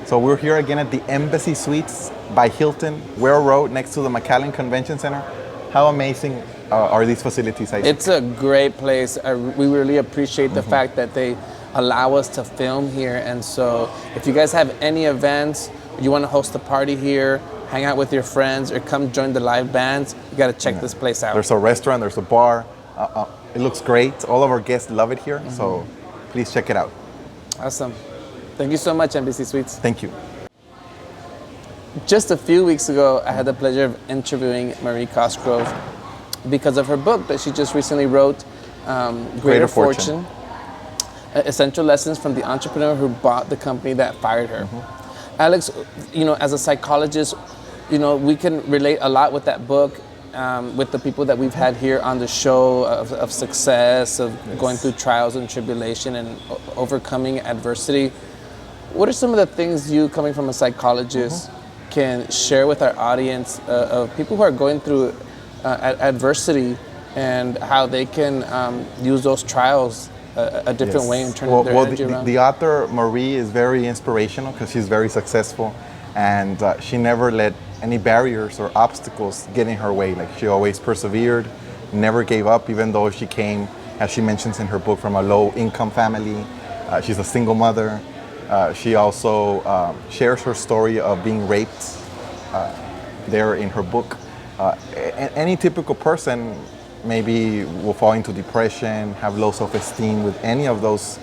So we're here again at the Embassy Suites by Hilton, Ware Road, next to the McAllen Convention Center. How amazing are these facilities, Isaac? It's a great place. We really appreciate the fact that they allow us to film here. And so if you guys have any events, you want to host a party here, hang out with your friends, or come join the live bands, you got to check this place out. There's a restaurant, there's a bar. It looks great. All of our guests love it here, so please check it out. Awesome. Thank you so much, Embassy Suites. Thank you. Just a few weeks ago, I had the pleasure of interviewing Marie Cosgrove because of her book that she just recently wrote, Greater Fortune. Essential Lessons from the Entrepreneur Who Bought the Company That Fired Her. Alex, as a psychologist, we can relate a lot with that book, with the people that we've had here on the show of success, of going through trials and tribulation and overcoming adversity. What are some of the things you, coming from a psychologist, can share with our audience of people who are going through adversity and how they can use those trials a different way and turn their energy around? The author, Marie, is very inspirational because she's very successful, and she never let any barriers or obstacles get in her way. Like, she always persevered, never gave up, even though she came, as she mentions in her book, from a low-income family. She's a single mother. She also shares her story of being raped there in her book. Any typical person maybe will fall into depression, have low self-esteem with any of those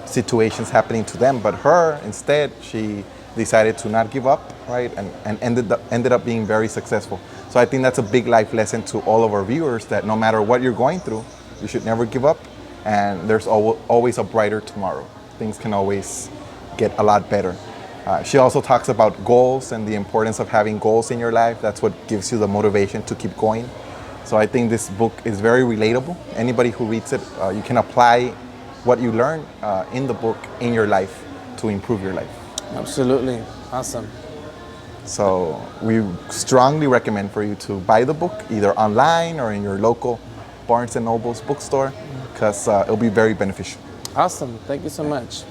situations happening to them. But her, instead, she decided to not give up, right? And ended up being very successful. So I think that's a big life lesson to all of our viewers, that no matter what you're going through, you should never give up. And there's always a brighter tomorrow. Things can always get a lot better. She also talks about goals and the importance of having goals in your life. That's what gives you the motivation to keep going. So I think this book is very relatable. Anybody who reads it, you can apply what you learn in the book in your life to improve your life. Absolutely. Awesome. So we strongly recommend for you to buy the book either online or in your local Barnes & Noble's bookstore, because it'll be very beneficial. Awesome. Thank you so much.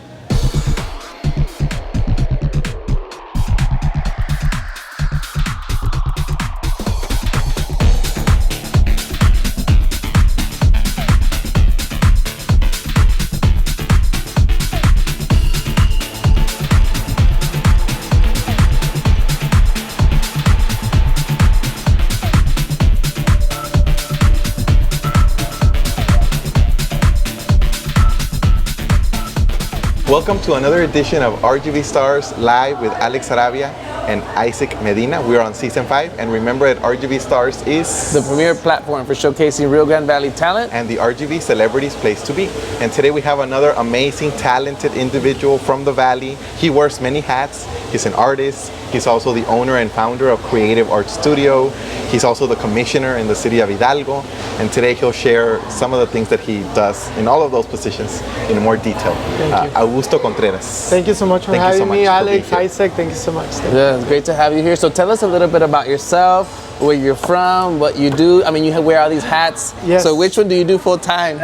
Welcome to another edition of RGV Stars Live with Alex Arabia and Isaac Medina. We're on season 5, and remember that RGV Stars is the premier platform for showcasing Rio Grande Valley talent and the RGV Celebrities Place to Be. And today we have another amazing, talented individual from the Valley. He wears many hats. He's an artist. He's also the owner and founder of Creative Art Studio. He's also the commissioner in the city of Hidalgo. And today he'll share some of the things that he does in all of those positions in more detail. Thank you. Augusto Contreras. Thank you so much for having me, Alex, Isaac. Thank you so much. Yeah, it's great to have you here. So tell us a little bit about yourself, where you're from, what you do. I mean, you wear all these hats. Yes. So which one do you do full time?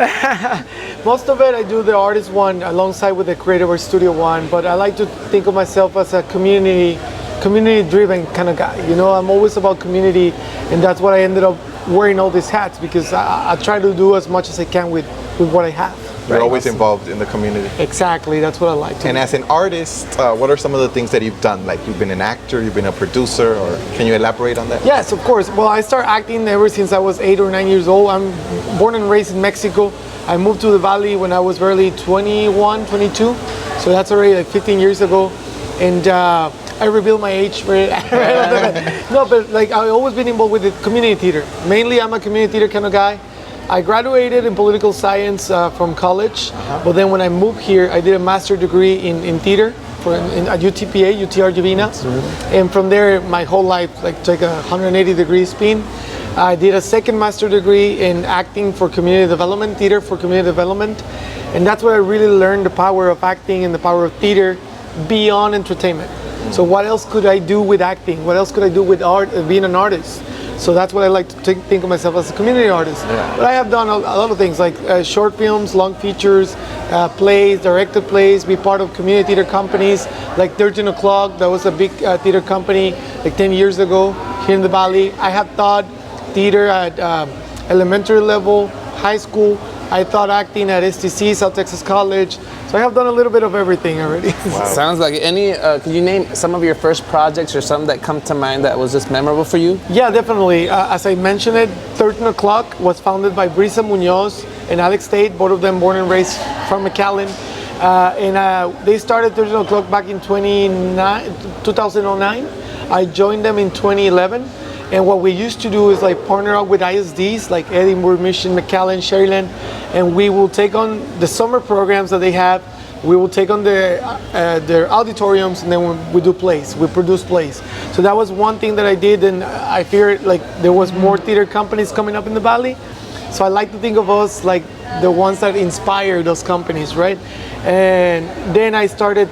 Most of it, I do the artist one alongside with the Creative Art Studio one, but I like to think of myself as a community-driven kind of guy. I'm always about community, and that's what I ended up wearing all these hats, because I try to do as much as I can with what I have. You're always involved in the community. Exactly, that's what I like to do. And as an artist, what are some of the things that you've done? Like, you've been an actor, you've been a producer, or can you elaborate on that? Yes, of course. Well, I started acting ever since I was 8 or 9 years old. I'm born and raised in Mexico. I moved to the Valley when I was barely 21, 22. So that's already like 15 years ago. And I revealed my age. No, but like, I've always been involved with the community theater. Mainly, I'm a community theater kind of guy. I graduated in political science from college, but then when I moved here, I did a master's degree in theater at UTPA, UT Argentina. And from there, my whole life, took a 180-degree spin. I did a second master's degree in acting for community development, theater for community development. And that's where I really learned the power of acting and the power of theater beyond entertainment. So what else could I do with acting? What else could I do with art, being an artist? So that's what I like to think of myself as a community artist. Yeah. But I have done a lot of things like short films, long features, plays, directed plays, be part of community theater companies like 13 O'Clock. That was a big theater company like 10 years ago here in the Valley. I have taught theater at elementary level, high school. I taught acting at STC, South Texas College. So I have done a little bit of everything already. Wow. Sounds like any. Could you name some of your first projects or some that come to mind that was just memorable for you? Yeah, definitely. As I mentioned it, 13 O'Clock was founded by Brisa Munoz and Alex Tate, both of them born and raised from McAllen. They started 13 O'Clock back in 2009. I joined them in 2011. And what we used to do is like partner up with ISDs like Edinburgh, Mission, McAllen, Sharyland, and we will take on the summer programs that they have. We will take on their auditoriums, and then we do plays. We produce plays. So that was one thing that I did, and I feared like there was more theater companies coming up in the Valley. So I like to think of us like the ones that inspire those companies, right? And then I started,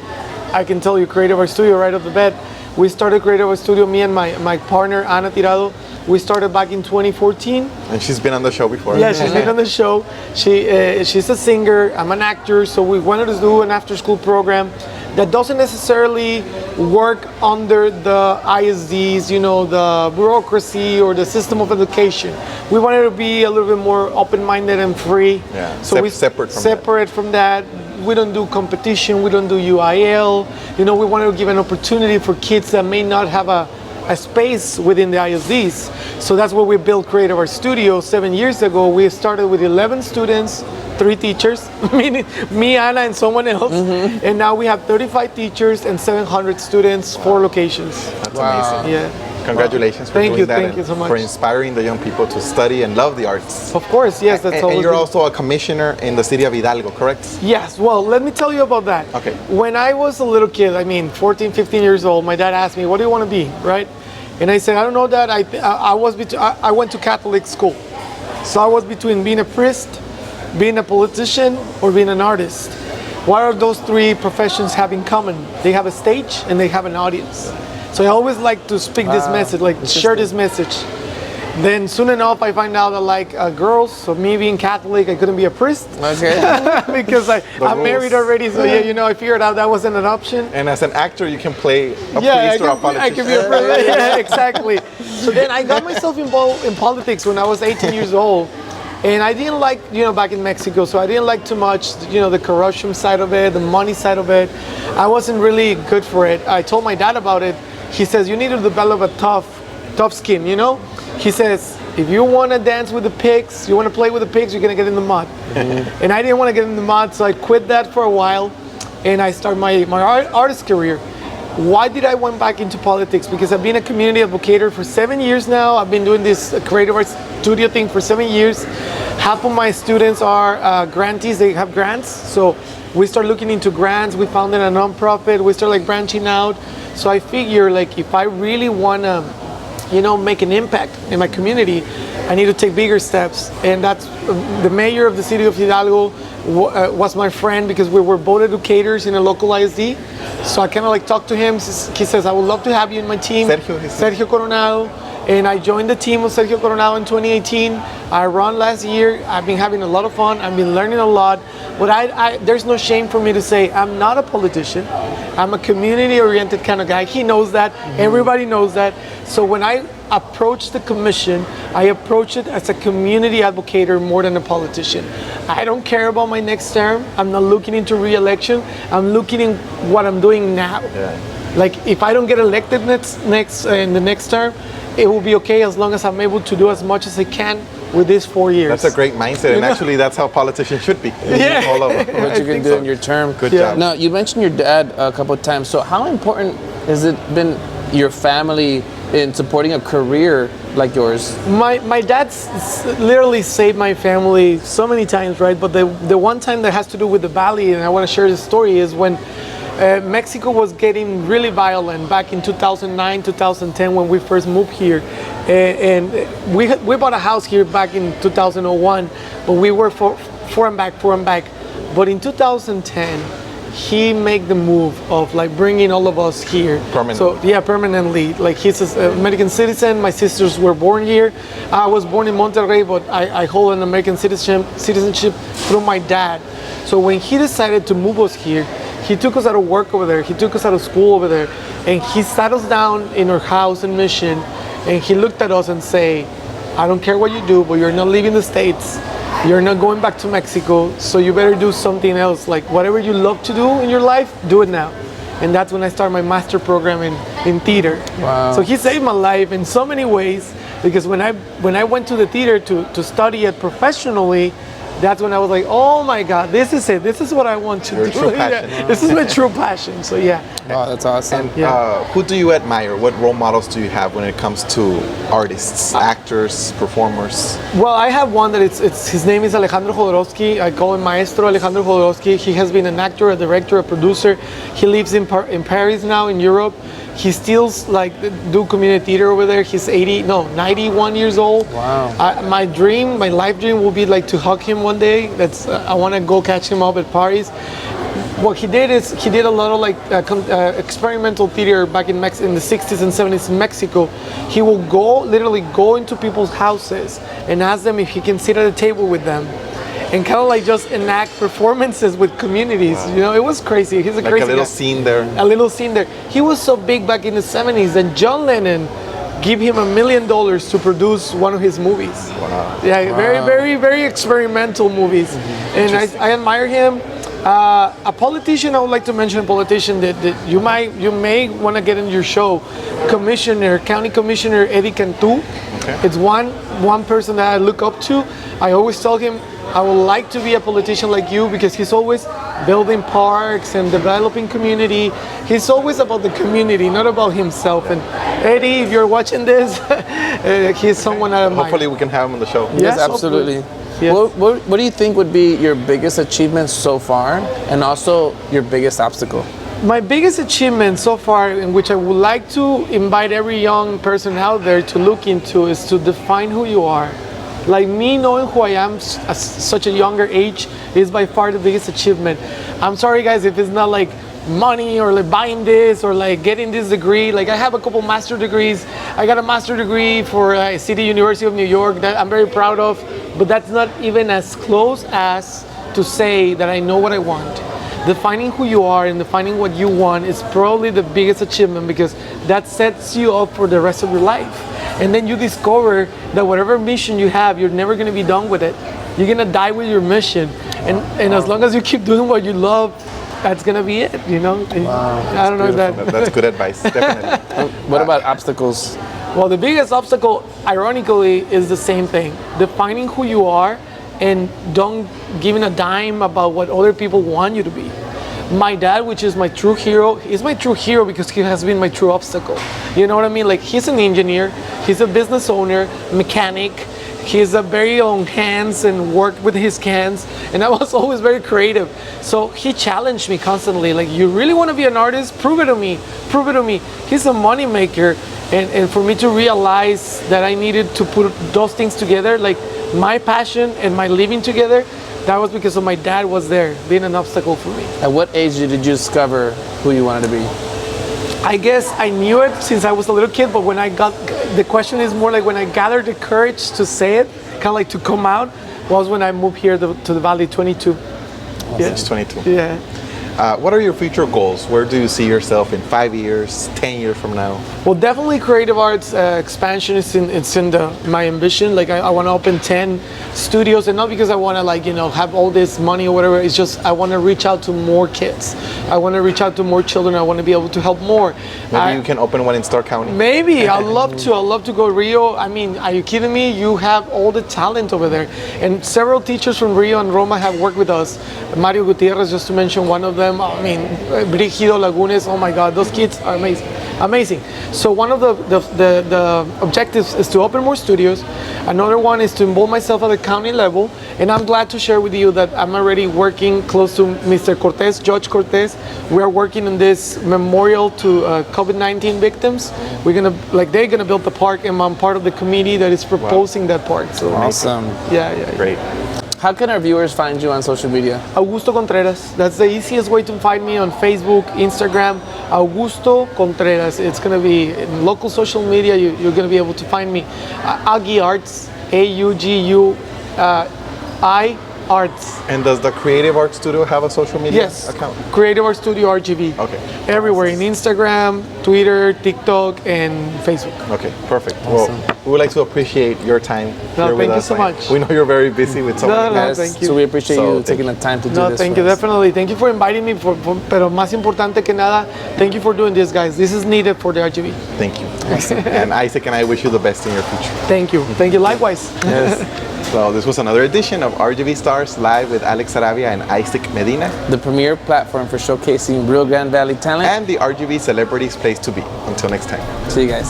I can tell you, Creative Art Studio right off the bat. We started Creative Art Studio, me and my partner, Ana Tirado. We started back in 2014. And she's been on the show before. Yeah, she's been on the show. She's a singer, I'm an actor, so we wanted to do an after-school program that doesn't necessarily work under the ISDs, you know, the bureaucracy or the system of education. We wanted to be a little bit more open-minded and free. Yeah, so we separate from that. We don't do competition, we don't do UIL. You know, we wanted to give an opportunity for kids that may not have a space within the ISDs. So that's where we built Creative Art Studio 7 years ago. We started with 11 students, 3 teachers, meaning me, Ana, and someone else. And now we have 35 teachers and 700 students, 4 locations. That's amazing. Yeah. Congratulations for Thank doing you, that thank you so much. for inspiring the young people to study and love the arts. Of course, yes, that's all. And you're also a commissioner in the city of Hidalgo, correct? Yes, well, let me tell you about that. Okay. When I was a little kid, I mean, 14, 15 years old, my dad asked me, what do you want to be, right? And I said, I don't know, Dad. I went to Catholic school. So I was between being a priest, being a politician, or being an artist. What are those 3 professions have in common? They have a stage and they have an audience. So I always like to speak this message, like share this message. Then soon enough, I find out I like girls. So me being Catholic, I couldn't be a priest. Okay. Because I'm married already. So yeah, you know, I figured out that wasn't an option. And as an actor, you can play a Yeah, priest or a politician. I can be a president. Yeah, exactly. So then I got myself involved in politics when I was 18 years old. And I didn't like, you know, back in Mexico, so I didn't like too much, you know, the corruption side of it, the money side of it. I wasn't really good for it. I told my dad about it. He says, you need to develop a tough skin, you know? He says, if you want to dance with the pigs, you want to play with the pigs, you're going to get in the mud. And I didn't want to get in the mud, so I quit that for a while, and I started my artist career. Why did I went back into politics? Because I've been a community advocate for 7 years now. I've been doing this Creative Arts Studio thing for 7 years. Half of my students are grantees, they have grants. So we start looking into grants, we founded a nonprofit, we start like branching out. So I figure like if I really want to, you know, make an impact in my community, I need to take bigger steps. And that's the mayor of the city of Hidalgo was my friend because we were both educators in a local ISD. So I kind of like talked to him. He says, I would love to have you in my team. Sergio Coronado. And I joined the team of Sergio Coronado in 2018. I ran last year. I've been having a lot of fun. I've been learning a lot. But there's no shame for me to say I'm not a politician. I'm a community-oriented kind of guy. He knows that. Everybody knows that. So when I approach the commission, I approach it as a community advocate more than a politician. I don't care about my next term. I'm not looking into re-election. I'm looking in what I'm doing now. Yeah. Like if I don't get elected in the next term, it will be okay as long as I'm able to do as much as I can with these 4 years. That's a great mindset, and actually that's how politicians should be. Yeah. All over. What you can do in your term. Good job. Now, you mentioned your dad a couple of times. So how important has it been your family in supporting a career like yours? My dad's literally saved my family so many times, right? But the one time that has to do with the Valley, and I want to share this story, is when Mexico was getting really violent back in 2009, 2010 when we first moved here. And we bought a house here back in 2001, but we were for and back. But in 2010, he make the move of like bringing all of us here. Permanently. So yeah, permanently. Like he's an American citizen. My sisters were born here. I was born in Monterrey, but I hold an American citizenship through my dad. So when he decided to move us here, he took us out of work over there. He took us out of school over there, and he sat us down in our house in Mission, and he looked at us and say, "I don't care what you do, but you're not leaving the States. You're not going back to Mexico, so you better do something else. Like whatever you love to do in your life, do it now." And that's when I started my master program in theater. Wow. So he saved my life in so many ways, because when I went to the theater to study it professionally, that's when I was like, oh my God, this is it. This is what I want to Your do. true passion. Yeah, this is my true passion. So yeah. Wow, that's awesome. Who do you admire? What role models do you have when it comes to artists, actors, performers? Well, I have one that it's his name is Alejandro Jodorowsky. I call him Maestro Alejandro Jodorowsky. He has been an actor, a director, a producer. He lives in Paris now, in Europe. He still like do community theater over there. He's 91 years old. Wow. My life dream will be like to hug him one day. I want to go catch him up at Paris. What he did is he did a lot of like experimental theater back in the 60s and 70s in Mexico. He will literally go into people's houses and ask them if he can sit at a table with them, and kind of like just enact performances with communities. Wow. You know, it was crazy. He's a Like crazy a little guy. scene there. A little scene there. He was so big back in the 70s that John Lennon gave him $1 million to produce one of his movies. Wow. Yeah, very, very, very experimental movies. And I admire him. A politician, I would like to mention a politician that you may want to get in your show. County Commissioner Eddie Cantu. Okay. It's one person that I look up to. I always tell him, I would like to be a politician like you, because he's always building parks and developing community. He's always about the community, not about himself. And Eddie, if you're watching this, he's someone I admire. Hopefully we can have him on the show. Yes, absolutely. Yes. What do you think would be your biggest achievement so far, and also your biggest obstacle? My biggest achievement so far, in which I would like to invite every young person out there to look into, is to define who you are. Like me knowing who I am at such a younger age is by far the biggest achievement. I'm sorry guys if it's not like money or like buying this or like getting this degree. Like I have a couple master degrees. I got a master degree for City University of New York that I'm very proud of, but that's not even as close as to say that I know what I want. Defining who you are and defining what you want is probably the biggest achievement, because that sets you up for the rest of your life. And then you discover that whatever mission you have, you're never going to be done with it. You're going to die with your mission. And as long as you keep doing what you love, that's going to be it, you know? Wow. I don't know if that... That's good advice, definitely. What about obstacles? Well, the biggest obstacle, ironically, is the same thing. Defining who you are and don't giving a dime about what other people want you to be. My dad, which is my true hero, is my true hero because he has been my true obstacle. You know what I mean? Like, he's an engineer, he's a business owner, mechanic, he's a very own hands and worked with his hands, and I was always very creative. So he challenged me constantly, like, you really want to be an artist? Prove it to me, prove it to me. He's a money maker, and for me to realize that I needed to put those things together, like my passion and my living together, that was because of my dad was there, being an obstacle for me. At what age did you discover who you wanted to be? I guess I knew it since I was a little kid, but when I got, the question is more like when I gathered the courage to say it, kind of like to come out, was when I moved here to the Valley 22. Since 22. Yeah. What are your future goals? Where do you see yourself in 5 years, 10 years from now? Well, definitely creative arts expansion is in my ambition. Like I want to open 10 studios, and not because I want to like, you know, have all this money or whatever. It's just I want to reach out to more kids. I want to reach out to more children. I want to be able to help more. Maybe you can open one in Starr County. Maybe. I'd love to. I'd love to go Rio. I mean, are you kidding me? You have all the talent over there. And several teachers from Rio and Roma have worked with us. Mario Gutierrez, just to mention one of them. I mean, Brigido Lagunes, oh my God, those kids are amazing. Amazing. So one of the objectives is to open more studios. Another one is to involve myself at the county level. And I'm glad to share with you that I'm already working close to Mr. Cortez, Judge Cortez. We are working on this memorial to COVID-19 victims. They're gonna build the park, and I'm part of the committee that is proposing that park. So Awesome. yeah. Great. How can our viewers find you on social media? Augusto Contreras. That's the easiest way to find me on Facebook, Instagram. Augusto Contreras. It's going to be in local social media. You're going to be able to find me. Augie Arts. AUGUI Arts. And does the Creative Art Studio have a social media Yes. account? Creative Art Studio RGV. Okay. Everywhere in Instagram, Twitter, TikTok, and Facebook. Okay, perfect. Well, we would like to appreciate your time No, here with thank you us. so much. We know you're very busy with so No, many no, guys. thank you. So we appreciate So, you taking the time to do No, this. thank for you, us. definitely. Thank you for inviting me. Pero más importante que nada, thank you for doing this, guys. This is needed for the RGV. Thank you. Awesome. And Isaac and I wish you the best in your future. Thank you. Thank you. Likewise. Yes. So this was another edition of RGV Stars Live with Alex Saravia and Isaac Medina, The premier platform for showcasing Rio Grande Valley talent. and the RGV Celebrities Place to Be. Until next time. See you guys.